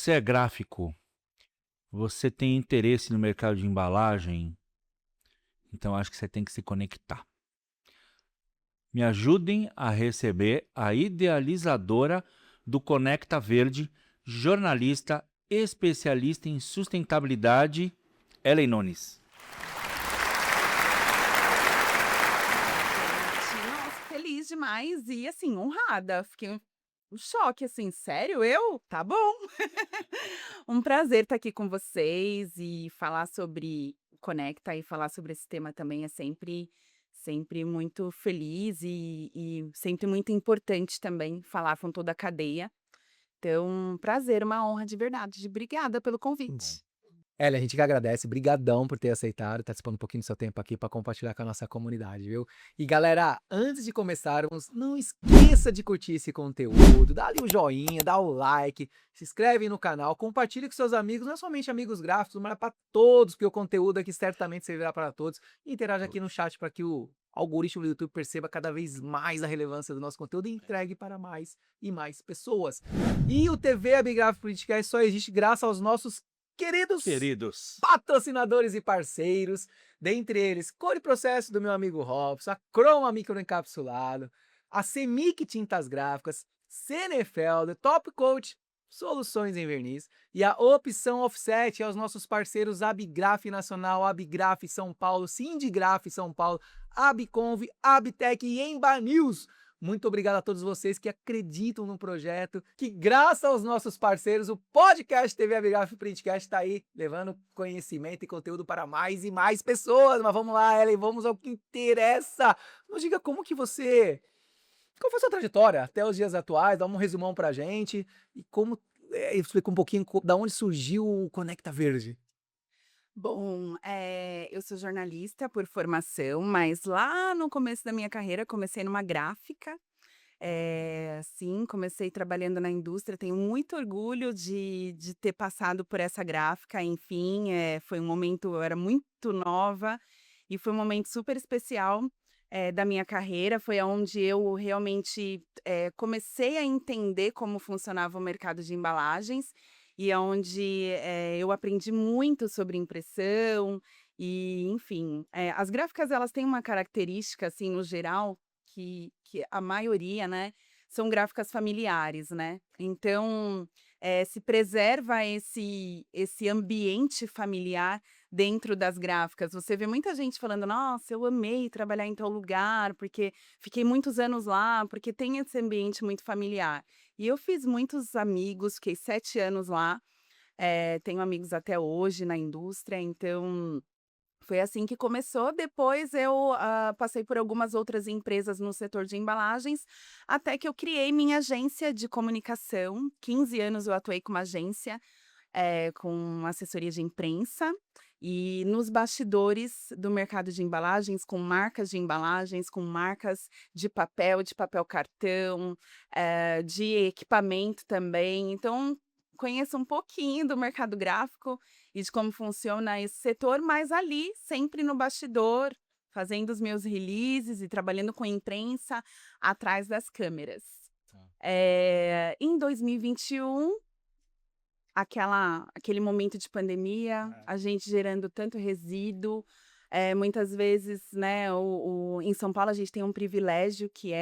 Você é gráfico, você tem interesse no mercado de embalagem, então acho que você tem que se conectar. Me ajudem a receber a idealizadora do Conecta Verde, jornalista especialista em sustentabilidade, Ellen Nunes. Gente, nossa, feliz demais e, assim, honrada. Fiquei um choque, assim, sério? Eu? Tá bom. Um prazer estar aqui com vocês e falar sobre o Conecta e falar sobre esse tema também é sempre muito feliz e sempre muito importante também falar com toda a cadeia. Então, prazer, uma honra de verdade. Obrigada pelo Bom. convite. Ellen, a gente que agradece, brigadão por ter aceitado, tá disponindo um pouquinho do seu tempo aqui para compartilhar com a nossa comunidade, viu? E galera, antes de começarmos, não esqueça de curtir esse conteúdo, dá ali o joinha, dá o like, se inscreve no canal, compartilhe com seus amigos, não é somente amigos gráficos, mas para todos, porque o conteúdo aqui certamente servirá para todos. E interaja aqui no chat para que o algoritmo do YouTube perceba cada vez mais a relevância do nosso conteúdo e entregue para mais e mais pessoas. E o TV Abigráfico Podcast só existe graças aos nossos queridos patrocinadores e parceiros, dentre eles Core Processo do meu amigo Robson, a Croma Microencapsulado, a Semic Tintas Gráficas, Senefelder, Top Coat, Soluções em Verniz e a Opção Offset aos nossos parceiros Abigraf Nacional, Abigraf São Paulo, Sindigraf São Paulo, Abconv, Abtec e Embanews. Muito obrigado a todos vocês que acreditam no projeto, que graças aos nossos parceiros, o podcast TV Abigraf Printcast está aí levando conhecimento e conteúdo para mais e mais pessoas. Mas vamos lá, Ellen, vamos ao que interessa. Nos diga como que você... Qual foi a sua trajetória até os dias atuais? Dá um resumão pra gente e como... explica um pouquinho da onde surgiu o Conecta Verde. Bom, eu sou jornalista por formação, mas lá no começo da minha carreira comecei numa gráfica. Sim, comecei trabalhando na indústria, tenho muito orgulho de ter passado por essa gráfica, enfim, foi um momento eu era muito nova, e foi um momento super especial, da minha carreira, foi aonde eu realmente, comecei a entender como funcionava o mercado de embalagens, e aonde, eu aprendi muito sobre impressão, e enfim. As gráficas elas têm uma característica, assim, no geral, que a maioria, né, são gráficas familiares, né. Então, se preserva esse ambiente familiar dentro das gráficas. Você vê muita gente falando: "Nossa, eu amei trabalhar em tal lugar, porque fiquei muitos anos lá", porque tem esse ambiente muito familiar. E eu fiz muitos amigos, fiquei 7 anos lá, tenho amigos até hoje na indústria, então foi assim que começou. Depois eu, passei por algumas outras empresas no setor de embalagens, até que eu criei minha agência de comunicação. 15 anos eu atuei com uma agência, com assessoria de imprensa e nos bastidores do mercado de embalagens, com marcas de embalagens, com marcas de papel cartão, de equipamento também. Então, conheço um pouquinho do mercado gráfico e de como funciona esse setor, mas ali, sempre no bastidor, fazendo os meus releases e trabalhando com imprensa atrás das câmeras. Em 2021, aquele momento de pandemia, a gente gerando tanto resíduo, muitas vezes, né, em São Paulo a gente tem um privilégio que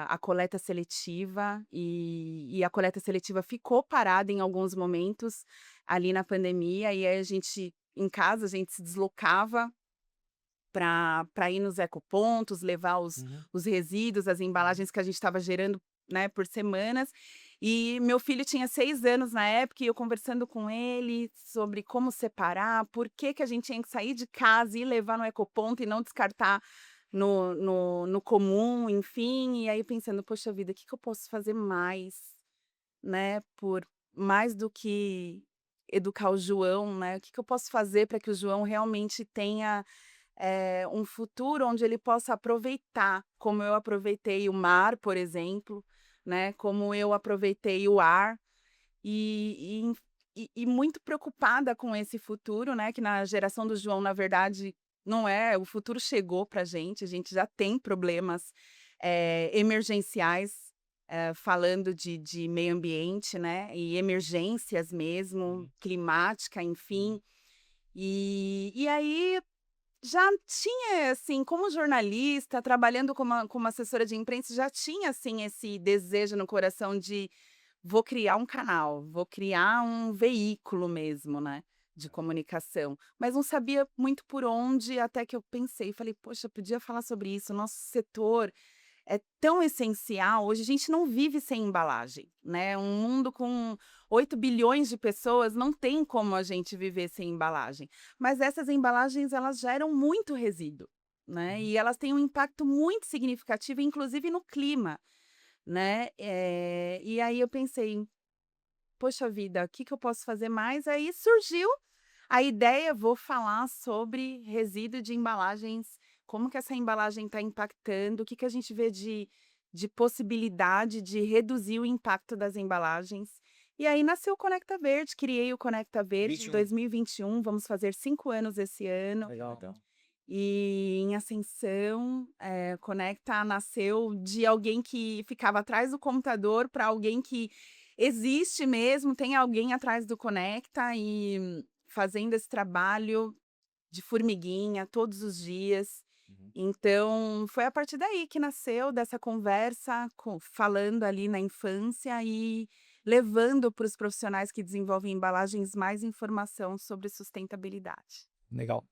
a coleta seletiva, e a coleta seletiva ficou parada em alguns momentos ali na pandemia, e aí a gente, em casa, a gente se deslocava para ir nos ecopontos, levar Uhum. os resíduos, as embalagens que a gente estava gerando, né, por semanas. E meu filho tinha 6 anos na época e eu conversando com ele sobre como separar, por que que a gente tinha que sair de casa e ir levar no ecoponto e não descartar no comum, enfim. E aí pensando: "Poxa vida, o que que eu posso fazer mais, né, por mais do que educar o João, né, o que que eu posso fazer para que o João realmente tenha um futuro onde ele possa aproveitar, como eu aproveitei o mar, por exemplo, né, como eu aproveitei o ar, e muito preocupada com esse futuro, né, que na geração do João, na verdade, não é, o futuro chegou pra gente, a gente já tem problemas, emergenciais, falando de meio ambiente, né? E emergências mesmo, climática, enfim. E aí já tinha, assim, como jornalista, trabalhando como assessora de imprensa, já tinha, assim, esse desejo no coração de vou criar um canal, vou criar um veículo mesmo, né, de comunicação. Mas não sabia muito por onde, até que eu pensei, falei, poxa, podia falar sobre isso. O nosso setor é tão essencial. Hoje a gente não vive sem embalagem, né? Um mundo com 8 bilhões de pessoas não tem como a gente viver sem embalagem. Mas essas embalagens, elas geram muito resíduo, né? E elas têm um impacto muito significativo, inclusive no clima, né? E aí eu pensei, poxa vida, o que que eu posso fazer mais? Aí surgiu a ideia, vou falar sobre resíduo de embalagens, como que essa embalagem está impactando, o que que a gente vê de possibilidade de reduzir o impacto das embalagens. E aí nasceu o Conecta Verde, criei o Conecta Verde em 21. 2021, vamos fazer 5 anos esse ano. Legal, então. E em ascensão, Conecta nasceu de alguém que ficava atrás do computador para alguém que existe mesmo, tem alguém atrás do Conecta e fazendo esse trabalho de formiguinha todos os dias. Então, foi a partir daí que nasceu dessa conversa, falando ali na infância e levando para os profissionais que desenvolvem embalagens mais informação sobre sustentabilidade. Legal.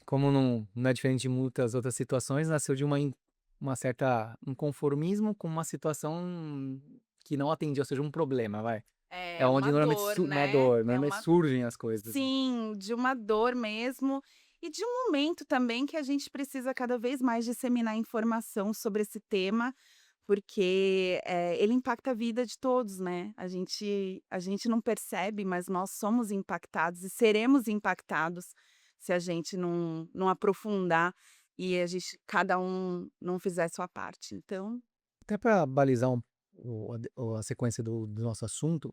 Como não é diferente de muitas outras situações, nasceu de uma certa inconformismo com uma situação que não atendia, ou seja, um problema, vai. É É onde uma normalmente dor, não é né? dor, É normalmente uma surgem as coisas. Sim, de uma dor mesmo e de um momento também que a gente precisa cada vez mais disseminar informação sobre esse tema, porque, ele impacta a vida de todos, né. A gente não percebe, mas nós somos impactados e seremos impactados se a gente não aprofundar e a gente cada um não fizer a sua parte. Então Até para balizar a sequência do nosso assunto,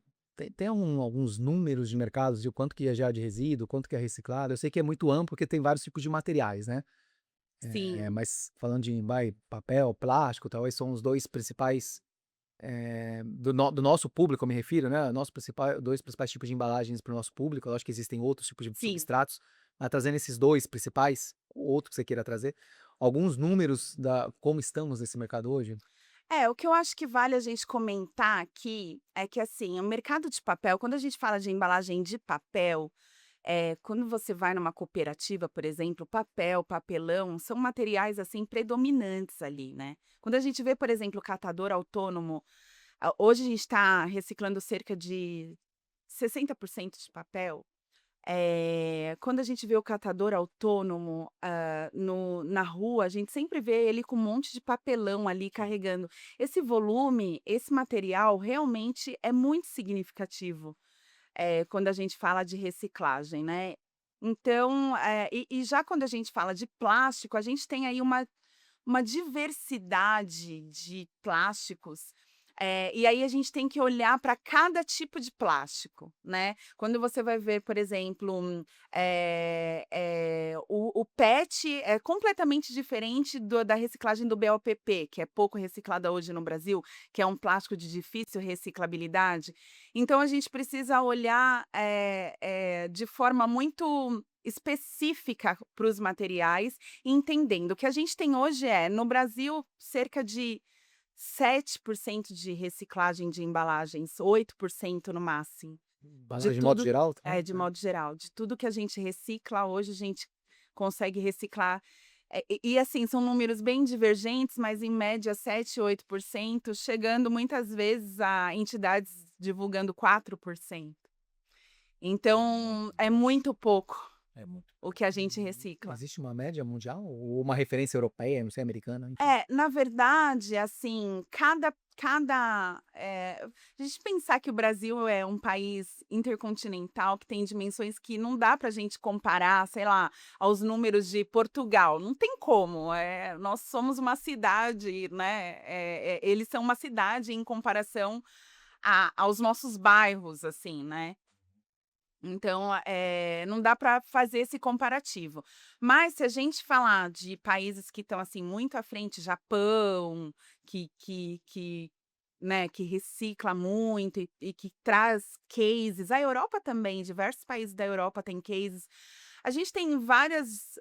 tem alguns números de mercados de o quanto que é já de resíduo, quanto que é reciclado? Eu sei que é muito amplo, porque tem vários tipos de materiais, né? sim, Mas falando de papel, plástico, talvez são os dois principais, do nosso público, eu me refiro, né? Dois principais tipos de embalagens para o nosso público. Eu acho que existem outros tipos de sim. substratos, mas trazendo esses dois principais, ou outro que você queira trazer, alguns números da como estamos nesse mercado hoje? O que eu acho que vale a gente comentar aqui é que, assim, o mercado de papel, quando a gente fala de embalagem de papel, quando você vai numa cooperativa, por exemplo, papel, papelão, são materiais, assim, predominantes ali, né. Quando a gente vê, por exemplo, o catador autônomo, hoje a gente está reciclando cerca de 60% de papel. Quando a gente vê o catador autônomo, na rua, a gente sempre vê ele com um monte de papelão ali carregando. Esse volume, esse material realmente é muito significativo, quando a gente fala de reciclagem, né. Então, e já quando a gente fala de plástico, a gente tem aí uma diversidade de plásticos, e aí a gente tem que olhar para cada tipo de plástico, né. Quando você vai ver, por exemplo, o PET é completamente diferente da reciclagem do BOPP, que é pouco reciclada hoje no Brasil, que é um plástico de difícil reciclabilidade. Então a gente precisa olhar, de forma muito específica para os materiais, entendendo. O que a gente tem hoje no Brasil, cerca de 7% de reciclagem de embalagens, 8% no máximo. De De modo tudo geral, tá? de modo geral, de tudo que a gente recicla, hoje a gente consegue reciclar, assim, são números bem divergentes, mas em média 7, 8%, chegando muitas vezes a entidades divulgando 4%. Então, é muito pouco É muito. o que a gente recicla. Existe uma média mundial ou uma referência europeia, não sei, americana, enfim? Na verdade, assim, a gente pensar que o Brasil é um país intercontinental que tem dimensões que não dá para a gente comparar, sei lá, aos números de Portugal, não tem como, nós somos uma cidade, né, eles são uma cidade em comparação aos nossos bairros, assim, né. Então, não dá para fazer esse comparativo. Mas se a gente falar de países que estão, assim, muito à frente, Japão, que né, que recicla muito e que traz cases. A Europa também, diversos países da Europa têm cases. A gente tem vários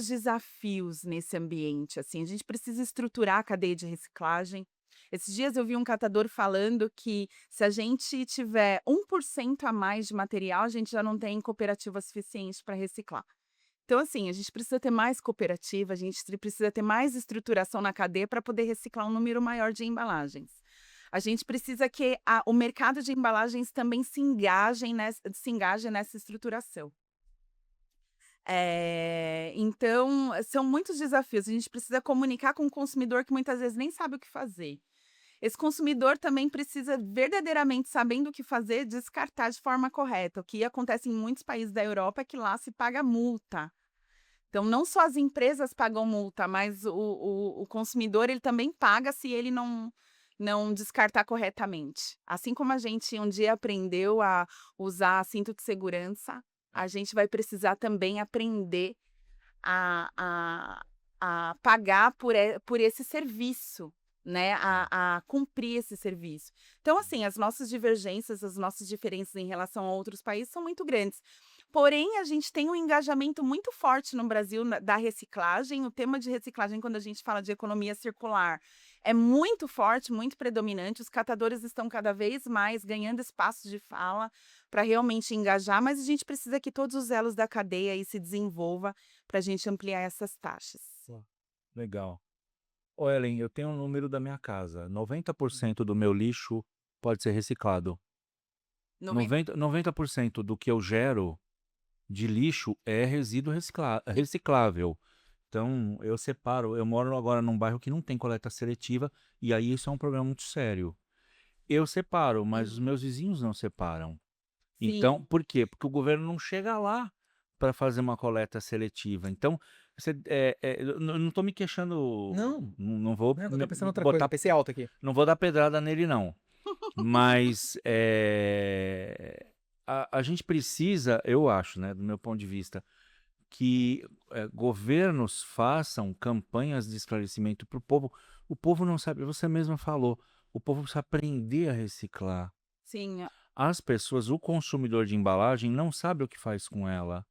desafios nesse ambiente, assim. A gente precisa estruturar a cadeia de reciclagem. Esses dias eu vi um catador falando que se a gente tiver 1% a mais de material, a gente já não tem cooperativa suficiente para reciclar. Então, assim, a gente precisa ter mais cooperativa, a gente precisa ter mais estruturação na cadeia para poder reciclar um número maior de embalagens. A gente precisa que o mercado de embalagens também se engaje nessa estruturação. Então, são muitos desafios. A gente precisa comunicar com o consumidor que muitas vezes nem sabe o que fazer. Esse consumidor também precisa verdadeiramente, sabendo o que fazer, descartar de forma correta. O que acontece em muitos países da Europa é que lá se paga multa. Então, não só as empresas pagam multa, mas o consumidor ele também paga se ele não descartar corretamente. Assim como a gente um dia aprendeu a usar cinto de segurança, a gente vai precisar também aprender a pagar por esse serviço, né? A cumprir esse serviço. Então, assim, as nossas divergências, as nossas diferenças em relação a outros países são muito grandes. Porém, a gente tem um engajamento muito forte no Brasil da reciclagem. O tema de reciclagem, quando a gente fala de economia circular, é muito forte, muito predominante. Os catadores estão cada vez mais ganhando espaço de fala para realmente engajar, mas a gente precisa que todos os elos da cadeia aí se desenvolva para a gente ampliar essas taxas. Legal. Ô, Ellen, eu tenho um número da minha casa. 90% do meu lixo pode ser reciclado. 90% do que eu gero de lixo é resíduo reciclável. Então, eu separo. Eu moro agora num bairro que não tem coleta seletiva, e aí isso é um problema muito sério. Eu separo, mas os meus vizinhos não separam. Então, Sim. por quê? Porque o governo não chega lá para fazer uma coleta seletiva. Então, eu não estou me queixando. Não. Não vou Eu tô pensando em outra botar, coisa, pensei alto aqui. não vou dar pedrada nele, não. Mas a gente precisa, eu acho, né, do meu ponto de vista, que governos façam campanhas de esclarecimento para o povo. O povo não sabe, você mesma falou, o povo precisa aprender a reciclar. Sim. As pessoas, o consumidor de embalagem não sabe o que faz com ela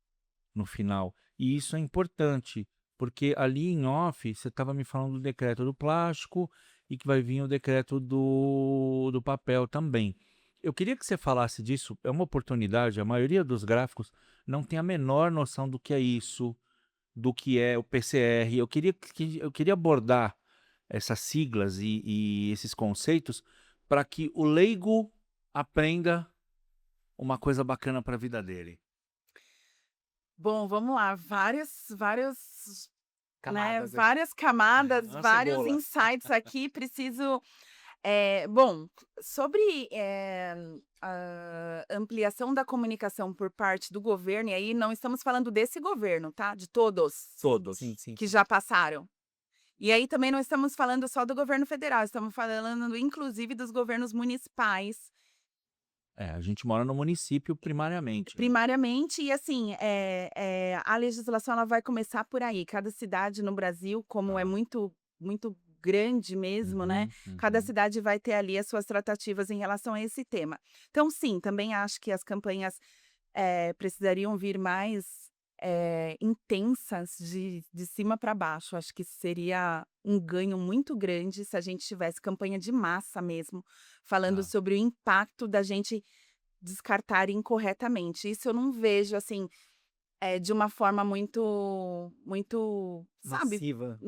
no final. E isso é importante, porque ali em off você estava me falando do decreto do plástico e que vai vir o decreto do papel também. Eu queria que você falasse disso, é uma oportunidade, a maioria dos gráficos não tem a menor noção do que é isso, do que é o PCR. Eu queria abordar essas siglas e esses conceitos para que o leigo aprenda uma coisa bacana para a vida dele. Bom, vamos lá. Camadas. Várias camadas, Uma vários cebola. insights aqui. Preciso. Bom, sobre a ampliação da comunicação por parte do governo, e aí não estamos falando desse governo, tá? De todos Todos. Sim. que já passaram. E aí também não estamos falando só do governo federal, estamos falando inclusive dos governos municipais. A gente mora no município primariamente. Né? Primariamente, e assim, a legislação ela vai começar por aí. Cada cidade no Brasil, como é muito, muito grande mesmo, né? Cada cidade vai ter ali as suas tratativas em relação a esse tema. Então, sim, também acho que as campanhas precisariam vir mais intensas de cima para baixo. Acho que seria um ganho muito grande se a gente tivesse campanha de massa mesmo, falando sobre o impacto da gente descartar incorretamente. Isso eu não vejo, assim, de uma forma muito, sabe? Massiva.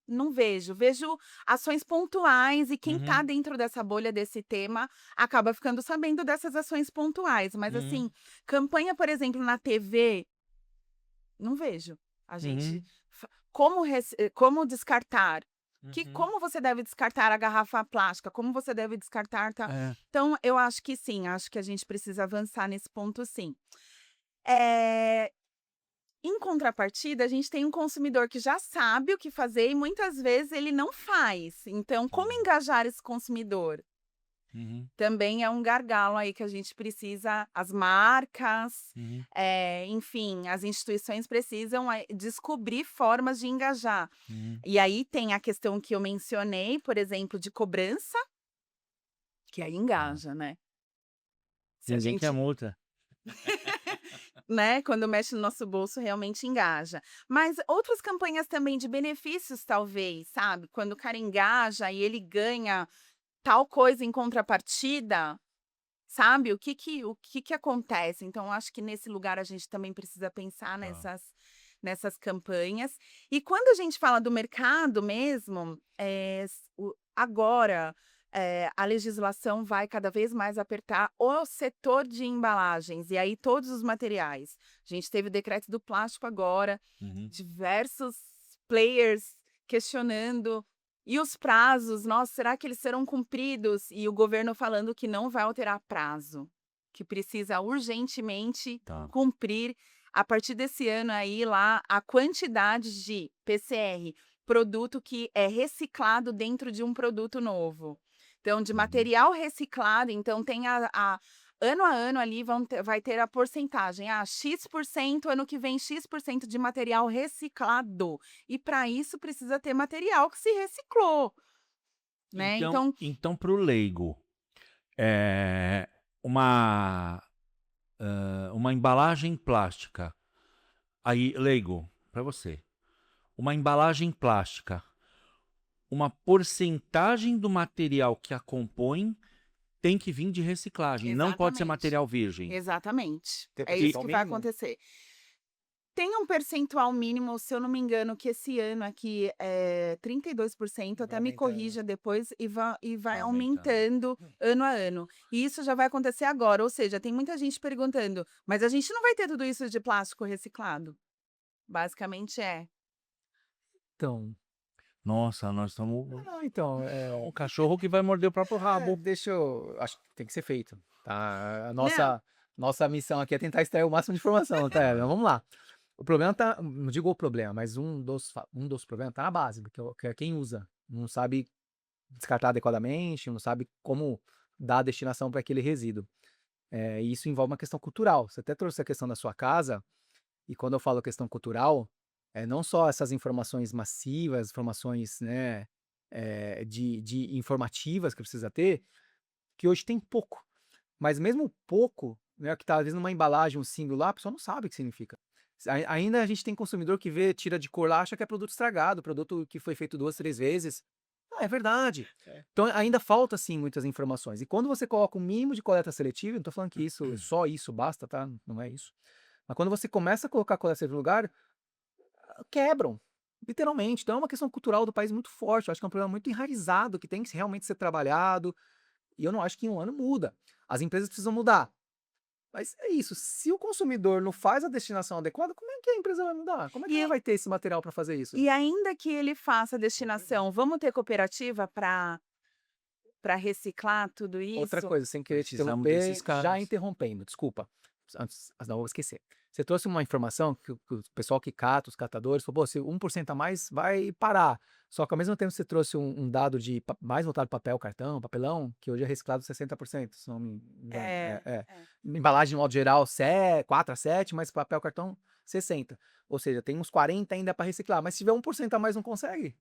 Não vejo. Vejo ações pontuais e quem tá dentro dessa bolha desse tema acaba ficando sabendo dessas ações pontuais. Mas, assim, campanha, por exemplo, na TV, não vejo. A gente... Como descartar? Como você deve descartar a garrafa plástica? Como você deve descartar... Então, eu acho que sim. Acho que a gente precisa avançar nesse ponto, sim. Em contrapartida, a gente tem um consumidor que já sabe o que fazer e muitas vezes ele não faz. Então, como engajar esse consumidor? Uhum, também é um gargalo aí que a gente precisa, as marcas, uhum, enfim, as instituições precisam descobrir formas de engajar. uhum. E aí tem a questão que eu mencionei, por exemplo, de cobrança, que aí Ah. engaja, né? Se a Ninguém quer gente, multa. né, quando mexe no nosso bolso, realmente engaja. Mas outras campanhas também de benefícios, talvez, sabe? Quando o cara engaja e ele ganha tal coisa em contrapartida, sabe? O que que acontece? Então, acho que nesse lugar a gente também precisa pensar Tá. nessas campanhas. E quando a gente fala do mercado mesmo, agora a legislação vai cada vez mais apertar o setor de embalagens, e aí todos os materiais. A gente teve o decreto do plástico agora, Uhum. diversos players questionando. E os prazos, nossa, será que eles serão cumpridos? E o governo falando que não vai alterar prazo, que precisa urgentemente Tá. cumprir, a partir desse ano aí, lá, a quantidade de PCR, produto que é reciclado dentro de um produto novo. Então, de Uhum. material reciclado, então tem ano a ano ali vai ter a porcentagem. X%, ano que vem, X% de material reciclado. E para isso precisa ter material que se reciclou, né? Então para o leigo, é, uma, uma embalagem plástica. Aí, leigo, para você. Uma embalagem plástica, uma porcentagem do material que a compõe tem que vir de reciclagem, não pode ser Exatamente. material virgem. Exatamente. Tem É isso percentual que vai mínimo? acontecer. Tem um percentual mínimo, se eu não me engano, que esse ano aqui é 32%, Vai até me aumentando. corrija depois, e vai Vai aumentando. aumentando ano a ano. E isso já vai acontecer agora, ou seja, tem muita gente perguntando, mas a gente não vai ter tudo isso de plástico reciclado? Basicamente é. Então, Nossa, nós estamos não, então, um cachorro que vai morder o próprio rabo. deixa eu. Acho que tem que ser feito, tá? A Não, nossa missão aqui é tentar extrair o máximo de informação, tá? Mas vamos lá. O problema tá. Não digo o problema, mas um dos problemas tá na base, que é quem usa. Não sabe descartar adequadamente, não sabe como dar a destinação para aquele resíduo. E isso envolve uma questão cultural. Você até trouxe a questão da sua casa, e quando eu falo questão cultural, não só essas informações massivas, informações, né, de informativas que precisa ter, que hoje tem pouco. Mas mesmo pouco, né, que tá às vezes numa embalagem, um símbolo lá, a pessoa não sabe o que significa. Ainda a gente tem consumidor que vê, tira de cor lá, acha que é produto estragado, produto que foi feito 2, 3 vezes. Não, é verdade. Então ainda falta, sim, muitas informações. E quando você coloca um mínimo de coleta seletiva, eu não tô falando que isso, só isso basta, tá? Não é isso. Mas quando você começa a colocar a coleta seletiva no lugar, quebram. Literalmente. Então é uma questão cultural do país muito forte. Eu acho que é um problema muito enraizado que tem que realmente ser trabalhado. E eu não acho que em um ano muda. As empresas precisam mudar. Mas é isso. Se o consumidor não faz a destinação adequada, como é que a empresa vai mudar? Como é que ela e, vai ter esse material para fazer isso? e ainda que ele faça a destinação, vamos ter cooperativa para reciclar tudo Outra isso? coisa, sem querer te Precisamos interromper, desses já caras. interrompendo, desculpa. Antes, não vou esquecer. Você trouxe uma informação que o pessoal que cata, os catadores, falou, pô, se 1% a mais vai parar. Só que ao mesmo tempo você trouxe um dado de mais voltado para papel, cartão, papelão, que hoje é reciclado 60%, se não me engano. É. Embalagem, de modo geral, 4 a 7, mas papel, cartão, 60. Ou seja, tem uns 40 ainda para reciclar. Mas se tiver 1% a mais, não consegue.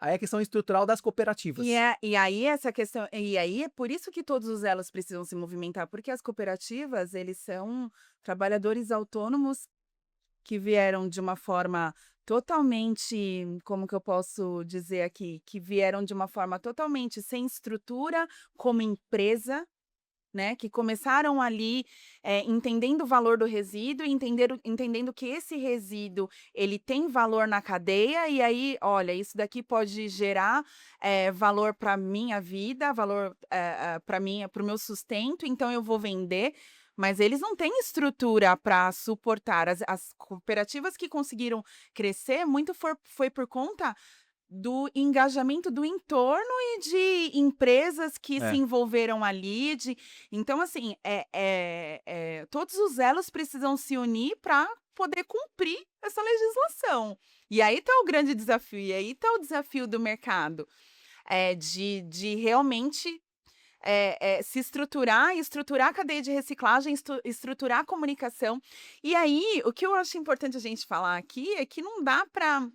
Aí é questão estrutural das cooperativas. E aí essa questão, e aí é por isso que todos os elos precisam se movimentar, porque as cooperativas, eles são trabalhadores autônomos que vieram de uma forma totalmente, como que eu posso dizer aqui, que vieram de uma forma totalmente sem estrutura como empresa, né, que começaram ali entendendo o valor do resíduo, entendendo que esse resíduo ele tem valor na cadeia, e aí, olha, isso daqui pode gerar valor para minha vida, valor para o meu sustento, então eu vou vender. Mas eles não têm estrutura para suportar. As cooperativas que conseguiram crescer muito foi por conta do engajamento do entorno e de empresas que se É. envolveram ali. Então, assim, todos os elos precisam se unir para poder cumprir essa legislação. E aí está o grande desafio, e aí está o desafio do mercado, de realmente se estruturar, estruturar a cadeia de reciclagem, estruturar a comunicação. E aí, o que eu acho importante a gente falar aqui é que não dá para...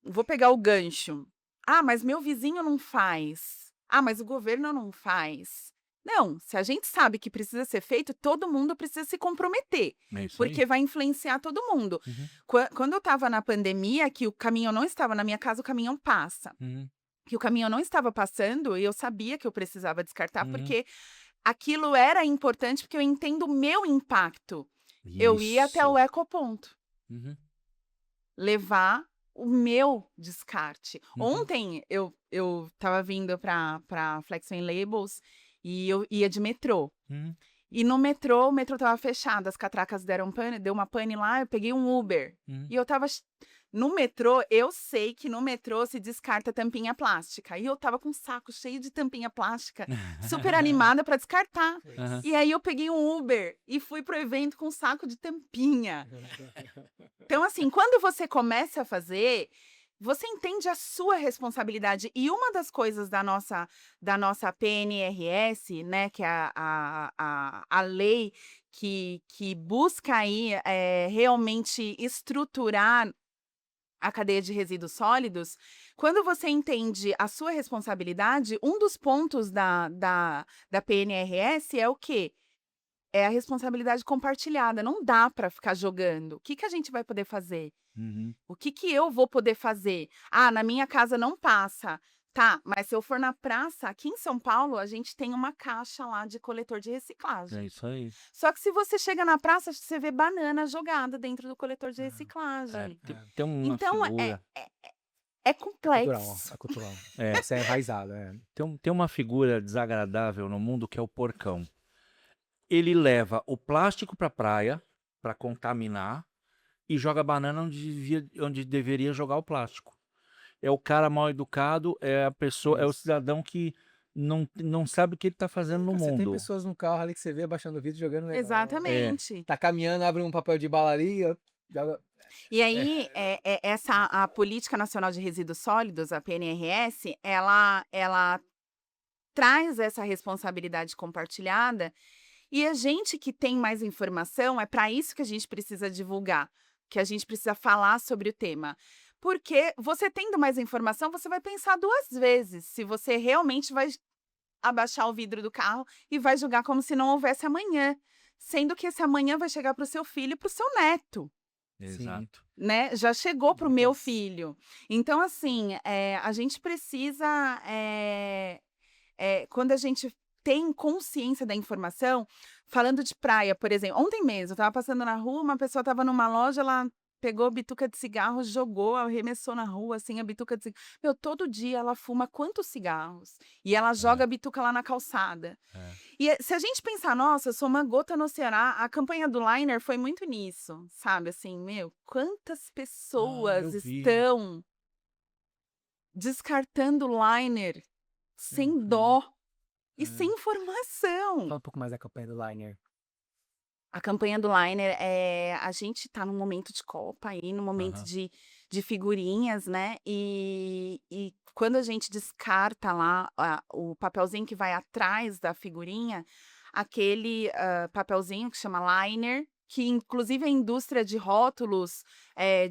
Vou pegar o gancho. Ah, mas meu vizinho não faz. Ah, mas o governo não faz. Não, se a gente sabe que precisa ser feito, todo mundo precisa se comprometer, É isso porque aí. vai influenciar todo mundo. Uhum, Quando eu estava na pandemia, que o caminhão não estava na minha casa, o caminhão passa. uhum, Que o caminhão não estava passando, e eu sabia que eu precisava descartar, uhum. porque aquilo era importante, porque eu entendo o meu impacto. Eu ia até o Isso. ecoponto, Uhum, levar o meu descarte. uhum, Ontem eu estava vindo para Flex and Labels e eu ia de metrô. uhum. E no metrô, o metrô estava fechado, as catracas deram pane, deu uma pane lá, eu peguei um Uber. Uhum. E eu estava no metrô, eu sei que no metrô se descarta tampinha plástica. E eu estava com um saco cheio de tampinha plástica, super animada para descartar. Aham. E aí eu peguei um Uber e fui pro evento com um saco de tampinha. Então, assim, quando você começa a fazer, você entende a sua responsabilidade. E uma das coisas da nossa PNRS, né, que é a lei que busca aí realmente estruturar a cadeia de resíduos sólidos, quando você entende a sua responsabilidade, um dos pontos da PNRS é o quê? É a responsabilidade compartilhada. Não dá para ficar jogando. O que a gente vai poder fazer? Uhum. O que eu vou poder fazer? Ah, na minha casa não passa. Tá, mas se eu for na praça, aqui em São Paulo, a gente tem uma caixa lá de coletor de reciclagem. É isso aí. Só que se você chega na praça, você vê banana jogada dentro do coletor de É, reciclagem. tem uma Então, figura. é Cultural, complexo. é cultural. É, Isso é enraizado, é. tem uma figura desagradável no mundo que é o porcão. Ele leva o plástico para a praia para contaminar e joga banana onde deveria jogar o plástico. É o cara mal educado, é a pessoa, é o Isso. cidadão que não sabe o que ele está fazendo no Ah, você tem mundo. pessoas no carro ali que você vê abaixando o vidro, jogando negócio. Exatamente. Tá caminhando, abre um papel de bala ali, ó, joga. E aí, a Política Nacional de Resíduos Sólidos, a PNRS, ela traz essa responsabilidade compartilhada e a gente que tem mais informação, é para isso que a gente precisa divulgar, que a gente precisa falar sobre o tema. Porque você tendo mais informação, você vai pensar 2 vezes se você realmente vai abaixar o vidro do carro e vai julgar como se não houvesse amanhã, sendo que esse amanhã vai chegar para o seu filho e para o seu neto. Exato. Né, já chegou para o meu Nossa. filho. Então, assim, a gente precisa, quando a gente tem consciência da informação, falando de praia, por exemplo, ontem mesmo, eu estava passando na rua, uma pessoa estava numa loja, ela pegou a bituca de cigarro, jogou, arremessou na rua, assim, a bituca de cigarro. Meu, todo dia ela fuma quantos cigarros? E ela joga a bituca lá na calçada. É. E se a gente pensar, nossa, eu sou uma gota no oceano, a campanha do Liner foi muito nisso, sabe? Assim, meu, quantas pessoas eu vi. estão descartando Liner sem vi. dó e É. sem informação. Fala um pouco mais da campanha do Liner. A campanha do Liner a gente tá num momento de Copa aí, num momento Aham. de figurinhas, né? E quando a gente descarta lá o papelzinho que vai atrás da figurinha, aquele papelzinho que chama Liner, que inclusive a indústria de rótulos,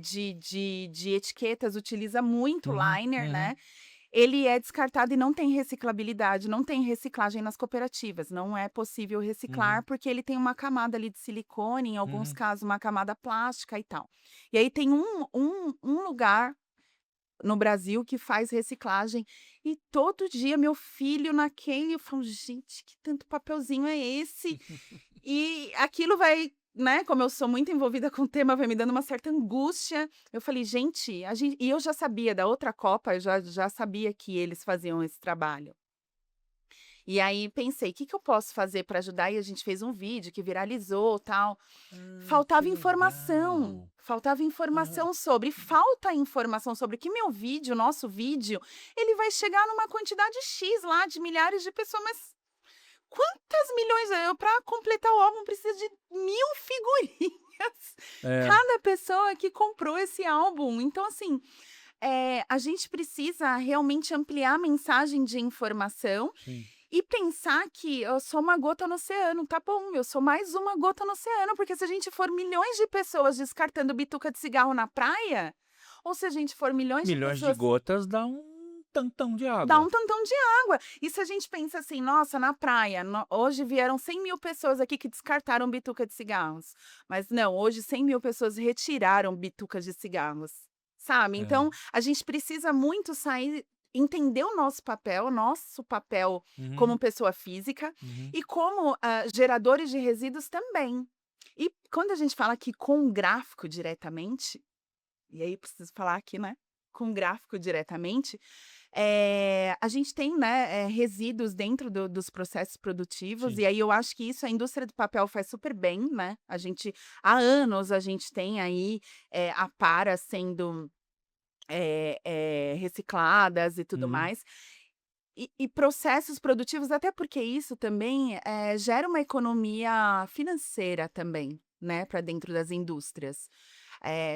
de etiquetas utiliza muito Liner, né? Ele é descartado e não tem reciclabilidade, não tem reciclagem nas cooperativas. Não é possível reciclar porque ele tem uma camada ali de silicone, em alguns casos uma camada plástica e tal. E aí tem um lugar no Brasil que faz reciclagem e todo dia meu filho naquele, eu falo, gente, que tanto papelzinho é esse? E aquilo vai, né, como eu sou muito envolvida com o tema, vai me dando uma certa angústia. Eu falei, gente, e eu já sabia da outra Copa, eu já sabia que eles faziam esse trabalho. E aí pensei, o que eu posso fazer para ajudar? E a gente fez um vídeo que viralizou, tal. Faltava informação. Faltava informação sobre. Falta informação sobre que meu vídeo, nosso vídeo, ele vai chegar numa quantidade X lá de milhares de pessoas, mas quantas milhões? Para completar o álbum precisa de 1000 figurinhas. Cada pessoa que comprou esse álbum. Então, assim, a gente precisa realmente ampliar a mensagem de informação. Sim. E pensar que eu sou uma gota no oceano, tá bom, eu sou mais uma gota no oceano, porque se a gente for milhões de pessoas descartando bituca de cigarro na praia, ou se a gente for milhões de Milhões de pessoas, gotas dá um tantão de dá água. um tantão de água. E se a gente pensa assim, nossa, na praia, hoje vieram 100 mil pessoas aqui que descartaram bituca de cigarros. Mas não, hoje 100 mil pessoas retiraram bitucas de cigarros, sabe? É. Então, a gente precisa muito sair, entender o nosso papel como Uhum, pessoa física uhum. e como geradores de resíduos também. E quando a gente fala aqui com gráfico diretamente, e aí preciso falar aqui, né? Com gráfico diretamente, a gente tem, né, resíduos dentro dos processos produtivos, Sim. e aí eu acho que isso a indústria do papel faz super bem, né? Há anos a gente tem aí a para sendo recicladas e tudo Uhum. mais. E processos produtivos, até porque isso também gera uma economia financeira também, né, para dentro das indústrias.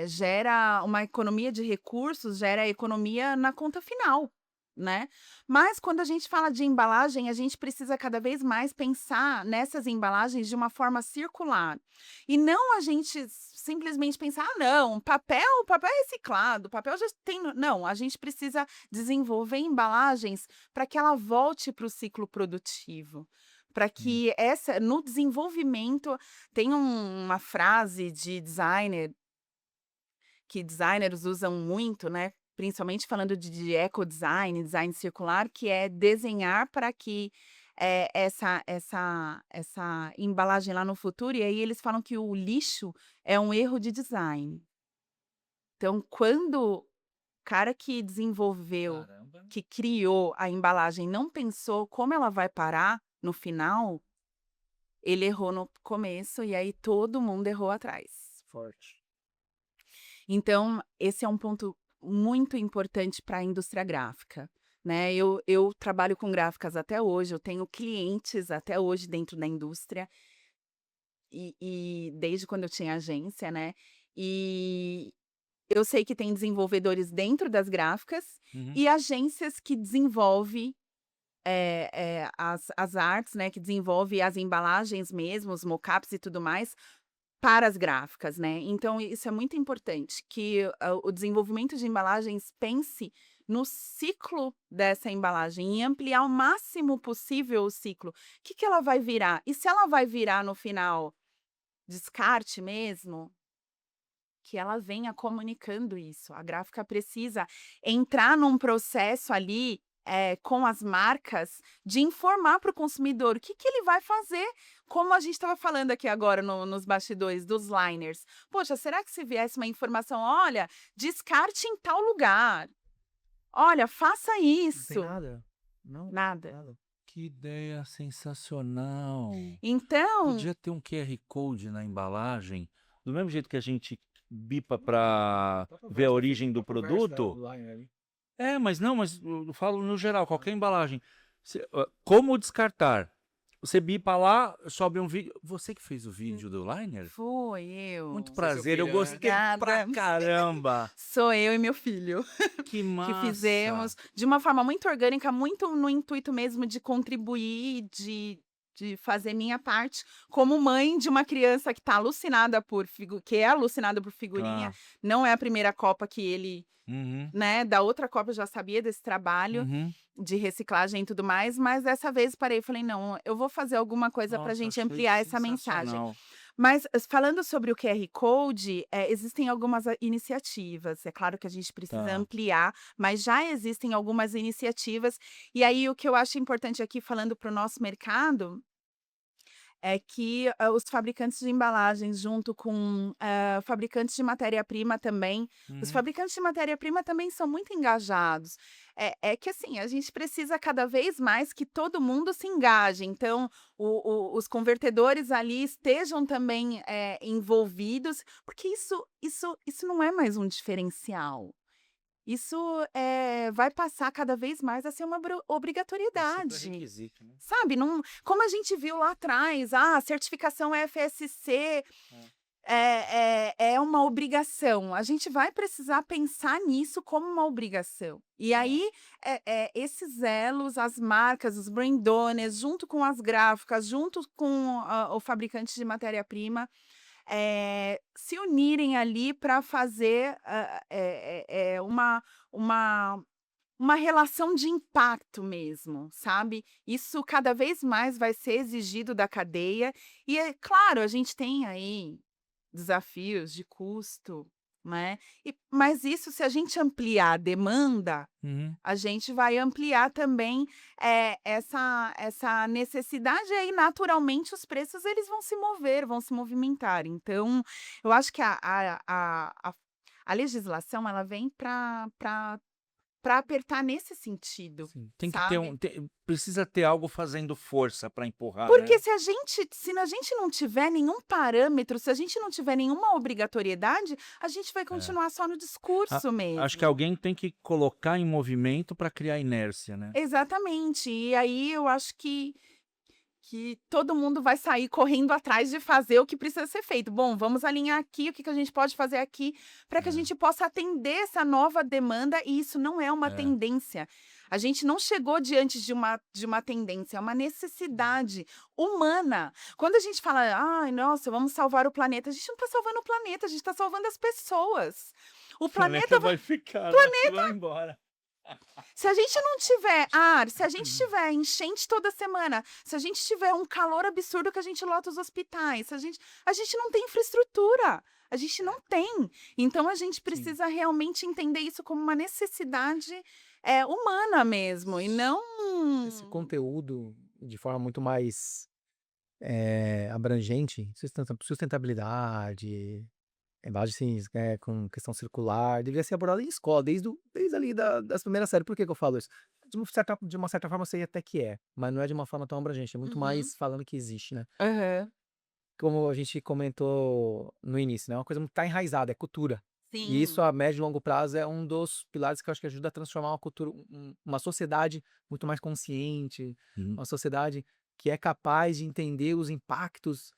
Gera uma economia de recursos, gera economia na conta final, né? Mas quando a gente fala de embalagem, a gente precisa cada vez mais pensar nessas embalagens de uma forma circular. E não a gente simplesmente pensar, ah, não, papel é reciclado, papel já tem. Não, a gente precisa desenvolver embalagens para que ela volte para o ciclo produtivo. Para que no desenvolvimento, tem uma frase de designer que designers usam muito, né? Principalmente falando de ecodesign, design circular, que é desenhar para que essa embalagem lá no futuro, e aí eles falam que o lixo é um erro de design. Então, quando o cara que desenvolveu, Caramba. que criou a embalagem, não pensou como ela vai parar no final, ele errou no começo e aí todo mundo errou atrás. Forte. Então, esse é um ponto muito importante para a indústria gráfica, né? Eu trabalho com gráficas até hoje, eu tenho clientes até hoje dentro da indústria, e desde quando eu tinha agência, né? E eu sei que tem desenvolvedores dentro das gráficas Uhum. e agências que desenvolvem as artes, né? Que desenvolve as embalagens mesmo, os mockups e tudo mais, para as gráficas, né. Então isso é muito importante, que o desenvolvimento de embalagens pense no ciclo dessa embalagem e ampliar o máximo possível o ciclo. O que que ela vai virar? E se ela vai virar no final descarte mesmo, que ela venha comunicando isso. A gráfica precisa entrar num processo ali, com as marcas, de informar para o consumidor o que que ele vai fazer, como a gente estava falando aqui agora nos bastidores dos liners. Poxa, será que se viesse uma informação: "Olha, descarte em tal lugar. Olha, faça Não tem isso". nada. Não, Nada. nada. Que ideia sensacional. Então Podia ter um QR Code na embalagem, do mesmo jeito que a gente bipa para ver a origem do produto. Mas não, mas eu falo no geral, qualquer embalagem. Como descartar? Você bipa lá, sobe um vídeo. Você que fez o vídeo do liner? foi eu. Muito Seu prazer, eu filho, né? gostei pra Obrigada. caramba. Sou eu e meu filho. Que Que massa. fizemos de uma forma muito orgânica, muito no intuito mesmo de contribuir, de fazer minha parte como mãe de uma criança que tá alucinada que é alucinada por figurinha. Claro. Não é a primeira Copa que ele, Uhum, né, da outra Copa eu já sabia desse trabalho uhum. de reciclagem e tudo mais, mas dessa vez parei e falei: "Não, eu vou fazer alguma coisa pra Nossa, gente achei ampliar essa mensagem". sensacional. Mas falando sobre o QR Code, existem algumas iniciativas. É claro que a gente precisa Tá. ampliar, mas já existem algumas iniciativas. E aí o que eu acho importante aqui, falando para o nosso mercado, é que os fabricantes de embalagens, junto com fabricantes de matéria-prima também, os Uhum. fabricantes de matéria-prima também são muito engajados. É que assim, a gente precisa cada vez mais que todo mundo se engaje. Então, os convertedores ali estejam também envolvidos, porque isso não é mais um diferencial. Isso vai passar cada vez mais a ser uma obrigatoriedade. requisito, né? Sabe, não, como a gente viu lá atrás, certificação FSC, é uma obrigação. A gente vai precisar pensar nisso como uma obrigação. E aí, esses elos, as marcas, os brand owners, junto com as gráficas, junto com o fabricante de matéria-prima, se unirem ali para fazer uma, uma relação de impacto mesmo, sabe? Isso cada vez mais vai ser exigido da cadeia. E é claro, a gente tem aí desafios de custo, né? Mas isso, se a gente ampliar a demanda, Uhum. a gente vai ampliar também essa necessidade, e aí naturalmente os preços eles vão se mover, vão se movimentar. Então, eu acho que a legislação ela vem para apertar nesse sentido, Sim. Tem que ter sabe? precisa ter algo fazendo força para empurrar, Porque né? se a gente não tiver nenhum parâmetro, se a gente não tiver nenhuma obrigatoriedade, a gente vai É. continuar só no A discurso Acho que mesmo. alguém tem que colocar em movimento para criar inércia, né? Exatamente. E aí eu acho que todo mundo vai sair correndo atrás de fazer o que precisa ser feito. Bom, vamos alinhar aqui o que a gente pode fazer aqui para que a É, gente possa atender essa nova demanda, e isso não é uma é. tendência. A gente não chegou diante de uma tendência, é uma necessidade humana. Quando a gente fala, ai, nossa, vamos salvar o planeta, a gente não está salvando o planeta, a gente está salvando as pessoas. O O planeta planeta vai ficar, né? Vai embora. Se a gente não tiver ar, se a gente tiver enchente toda semana, se a gente tiver um calor absurdo que a gente lota os hospitais, se a gente não tem infraestrutura, a gente não tem. Então a gente Sim. precisa realmente entender isso como uma necessidade humana mesmo, e não. Esse conteúdo de forma muito mais abrangente, sustentabilidade, base assim, com questão circular, deveria ser abordado em escola, desde ali das primeiras séries. Por que que eu falo isso? De uma certa forma, eu sei até que mas não é de uma forma tão abrangente, é muito Uhum. mais falando que existe, né? Aham. Como a gente comentou no início, né? É uma coisa muito tá enraizada, é cultura. E isso Sim. a médio e longo prazo é um dos pilares que eu acho que ajuda a transformar uma cultura, uma sociedade muito mais consciente, Uhum. uma sociedade que é capaz de entender os impactos,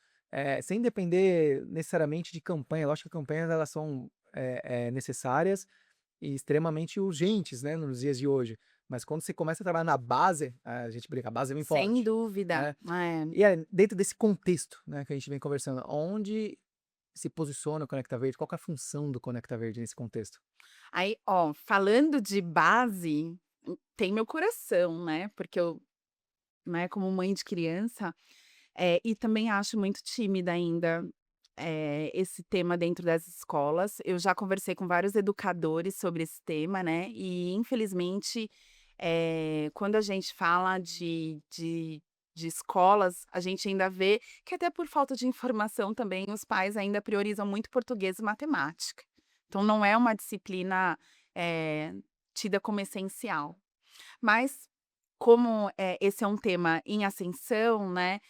sem depender necessariamente de campanha. Lógico que campanhas elas são necessárias e extremamente urgentes, né, nos dias de hoje. Mas quando você começa a trabalhar na base, a gente brinca, a base vem Sem forte, dúvida. né? E é dentro desse contexto, né, que a gente vem conversando, onde se posiciona o Conecta Verde? Qual que é a função do Conecta Verde nesse contexto? Aí, ó, falando de base, tem meu coração, né? Porque eu, né, como mãe de criança, e também acho muito tímida ainda, esse tema dentro das escolas. Eu já conversei com vários educadores sobre esse tema, né, e infelizmente, quando a gente fala de escolas, a gente ainda vê que até por falta de informação também, os pais ainda priorizam muito português e matemática. Então não é uma disciplina, eh, tida como essencial. Mas como, esse é um tema em ascensão, né,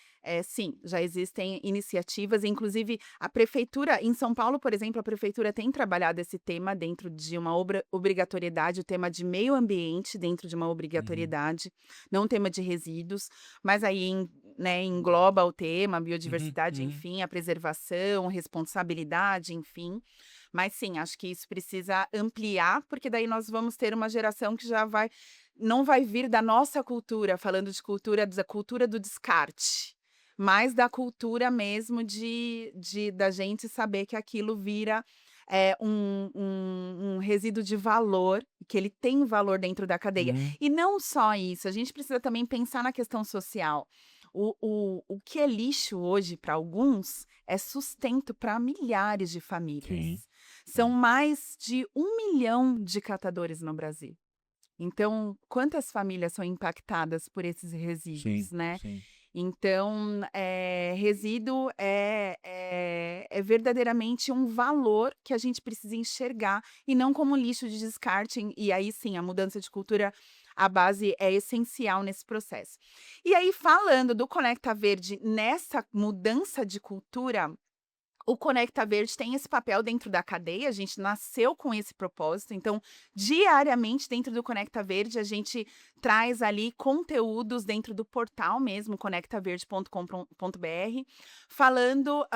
sim, já existem iniciativas, inclusive a prefeitura em São Paulo, por exemplo, a prefeitura tem trabalhado esse tema dentro de uma obrigatoriedade, o tema de meio ambiente dentro de uma Uhum. obrigatoriedade, não o tema de resíduos, mas aí né, engloba o tema, a Uhum. biodiversidade, Uhum. enfim, a preservação, responsabilidade, enfim. Mas sim, acho que isso precisa ampliar, porque daí nós vamos ter uma geração que já não vai vir da nossa cultura, falando de cultura, da cultura do descarte, mas da cultura mesmo da gente saber que aquilo vira um resíduo de valor, que ele tem valor dentro da cadeia. Uhum. E não só isso, a gente precisa também pensar na questão social. O que é lixo hoje para alguns é sustento para milhares de Sim, famílias. São sim. mais de 1 milhão de catadores no Brasil. Então, quantas famílias são impactadas por esses resíduos, Sim, né? sim. Então, resíduo é verdadeiramente um valor que a gente precisa enxergar e não como lixo de descarte. E aí sim, a mudança de cultura, a base é essencial nesse processo. E aí, falando do Conecta Verde nessa mudança de cultura, O Conecta Verde tem esse papel dentro da cadeia, a gente nasceu com esse propósito, então, diariamente, dentro do Conecta Verde, a gente traz ali conteúdos dentro do portal mesmo, conectaverde.com.br, falando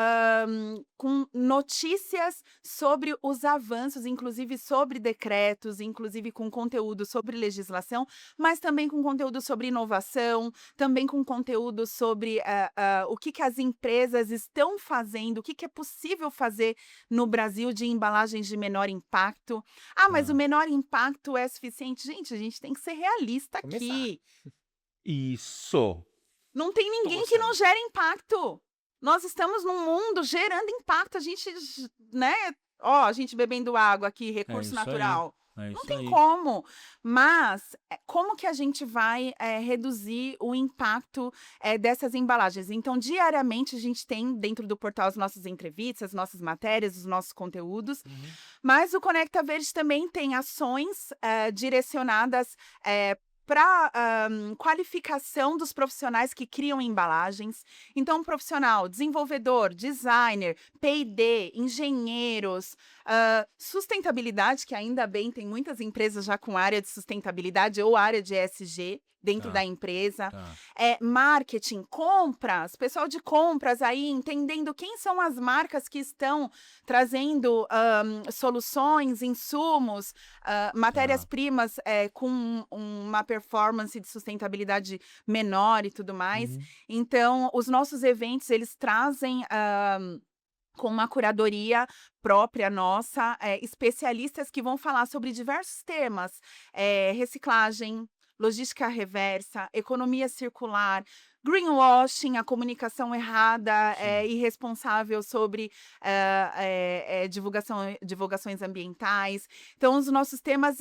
com notícias sobre os avanços, inclusive sobre decretos, inclusive com conteúdo sobre legislação, mas também com conteúdo sobre inovação, também com conteúdo sobre o que as empresas estão fazendo, o que é possível fazer no Brasil de embalagens de menor impacto. Mas o menor impacto é suficiente? Gente, a gente tem que ser realista aqui. Isso. Não tem ninguém que não gere impacto. Nós estamos num mundo gerando impacto. A gente, né? A gente bebendo água aqui, recurso natural. Não tem como. Mas como que a gente vai reduzir o impacto dessas embalagens? Então, diariamente, a gente tem dentro do portal as nossas entrevistas, as nossas matérias, os nossos conteúdos. Mas o Conecta Verde também tem ações direcionadas para qualificação dos profissionais que criam embalagens. Então, profissional, desenvolvedor, designer, P&D, engenheiros, sustentabilidade, que ainda bem tem muitas empresas já com área de sustentabilidade ou área de ESG dentro da empresa. Marketing, compras, pessoal de compras aí entendendo quem são as marcas que estão trazendo soluções, insumos, matérias-primas com uma performance de sustentabilidade menor e tudo mais. Então, os nossos eventos, eles trazem com uma curadoria própria nossa, especialistas que vão falar sobre diversos temas, reciclagem, logística reversa, economia circular, greenwashing, a comunicação errada, irresponsável sobre divulgações ambientais. Então, os nossos temas,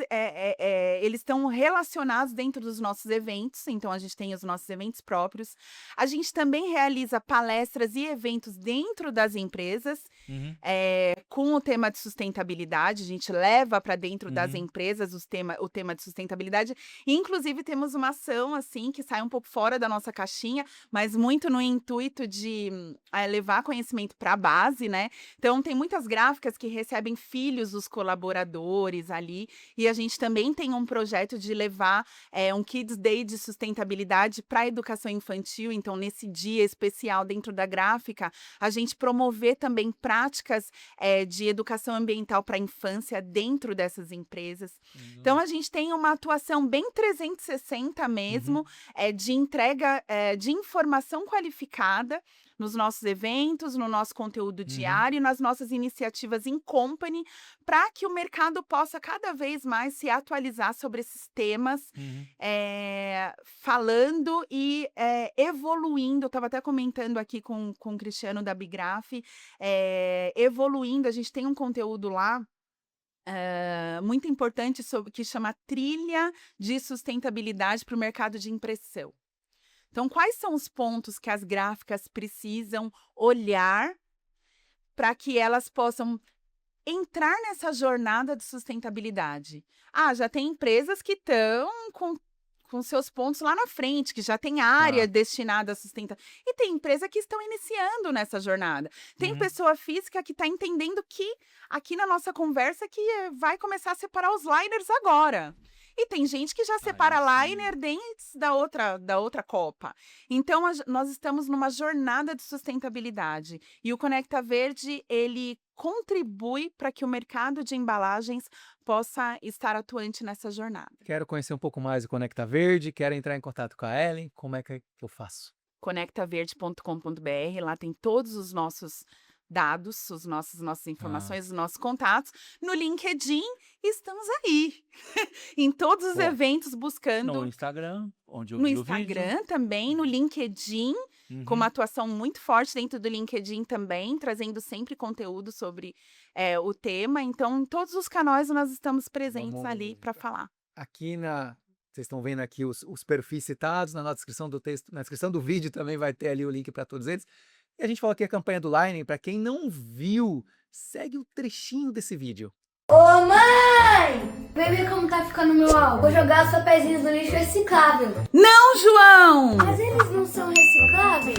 eles estão relacionados dentro dos nossos eventos, então a gente tem os nossos eventos próprios. A gente também realiza palestras e eventos dentro das empresas, com o tema de sustentabilidade, a gente leva para dentro das empresas o tema de sustentabilidade. Inclusive, temos uma ação, assim, que sai um pouco fora da nossa caixinha, mas muito no intuito de levar conhecimento para a base, né? Então, tem muitas gráficas que recebem filhos dos colaboradores ali, e a gente também tem um projeto de levar um Kids Day de sustentabilidade para a educação infantil. Então, nesse dia especial dentro da gráfica, a gente promover também práticas de educação ambiental para a infância dentro dessas empresas. Então, a gente tem uma atuação bem 360 mesmo, de entrega de informação qualificada nos nossos eventos, no nosso conteúdo diário, nas nossas iniciativas em company, para que o mercado possa cada vez mais se atualizar sobre esses temas, falando e evoluindo. Eu estava até comentando aqui com o Cristiano da Bigraf, evoluindo. A gente tem um conteúdo lá muito importante que chama Trilha de Sustentabilidade para o Mercado de Impressão. Então, quais são os pontos que as gráficas precisam olhar para que elas possam entrar nessa jornada de sustentabilidade? Já tem empresas que estão com seus pontos lá na frente, que já tem área destinada a sustentabilidade. E tem empresa que estão iniciando nessa jornada. Tem pessoa física que está entendendo que, aqui na nossa conversa, que vai começar a separar os liners agora. E tem gente que já separa liner antes da outra copa. Então, nós estamos numa jornada de sustentabilidade. E o Conecta Verde, ele contribui para que o mercado de embalagens possa estar atuante nessa jornada. Quero conhecer um pouco mais do Conecta Verde, quero entrar em contato com a Ellen. Como é que eu faço? conectaverde.com.br, lá tem todos os nossos dados, as nossas informações, os nossos contatos. No LinkedIn, estamos aí. Em todos os eventos buscando. No Instagram, onde eu no vi Instagram o vídeo. também, no LinkedIn, com uma atuação muito forte dentro do LinkedIn também, trazendo sempre conteúdo sobre o tema. Então, em todos os canais nós estamos presentes ali para falar. Aqui vocês estão vendo aqui os perfis citados, na descrição do texto, na descrição do vídeo também vai ter ali o link para todos eles. E a gente falou aqui a campanha do Lining. Para quem não viu, segue o trechinho desse vídeo. Ô mãe! Vem ver como tá ficando meu álbum. Vou jogar os papeizinhos no lixo reciclável. Não, João! Mas eles não são recicláveis?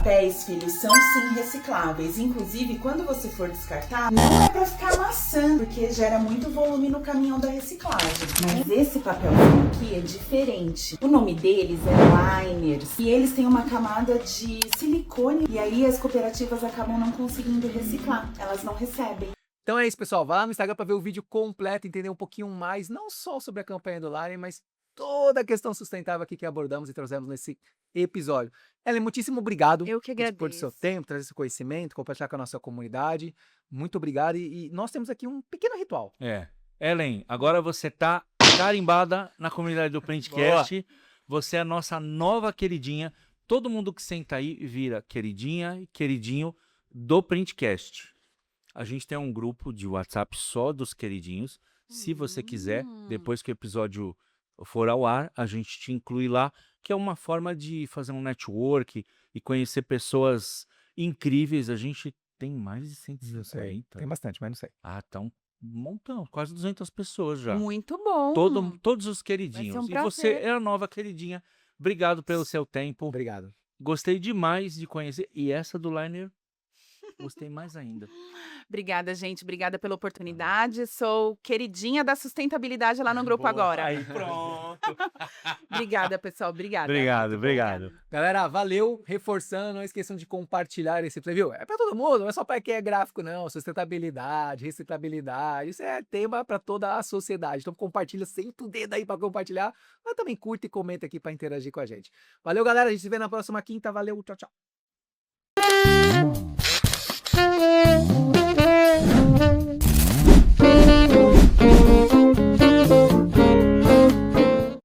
papéis, filhos, são sim recicláveis. Inclusive, quando você for descartar, não é pra ficar amassando, porque gera muito volume no caminhão da reciclagem. Mas esse papelzinho aqui é diferente. O nome deles é liners. E eles têm uma camada de silicone. E aí as cooperativas acabam não conseguindo reciclar. Elas não recebem. Então é isso, pessoal. Vá lá no Instagram para ver o vídeo completo, entender um pouquinho mais, não só sobre a campanha do Liner, mas toda a questão sustentável aqui que abordamos e trouxemos nesse episódio. Ellen, muitíssimo obrigado Eu que por dispor do seu agradeço. tempo, trazer esse conhecimento, compartilhar com a nossa comunidade. Muito obrigado. E nós temos aqui um pequeno ritual. Ellen, agora você tá carimbada na comunidade do Printcast. Você é a nossa nova queridinha. Todo mundo que senta aí vira queridinha e queridinho do Printcast. A gente tem um grupo de WhatsApp só dos queridinhos. Se você quiser, depois que o episódio for ao ar, a gente te inclui lá, que é uma forma de fazer um network e conhecer pessoas incríveis. A gente tem mais de 150. Tem bastante, mas não sei. Ah, tá um montão, quase 200 pessoas já. Muito bom. Todos os queridinhos. Vai ser um E você prazer. é a nova queridinha. Obrigado pelo seu tempo. Obrigado. Gostei demais de conhecer. E essa do Liner, gostei mais ainda. Obrigada, gente. Obrigada pela oportunidade. Sou queridinha da sustentabilidade lá no grupo agora. Aí, pronto. Obrigada, pessoal. Obrigada. Obrigado. Galera, valeu. Reforçando, não esqueçam de compartilhar esse play, viu? É pra todo mundo, não é só para quem é gráfico, não. Sustentabilidade, reciclabilidade, isso é tema para toda a sociedade. Então compartilha, senta o dedo aí para compartilhar, mas também curta e comenta aqui para interagir com a gente. Valeu, galera. A gente se vê na próxima quinta. Valeu, tchau, tchau.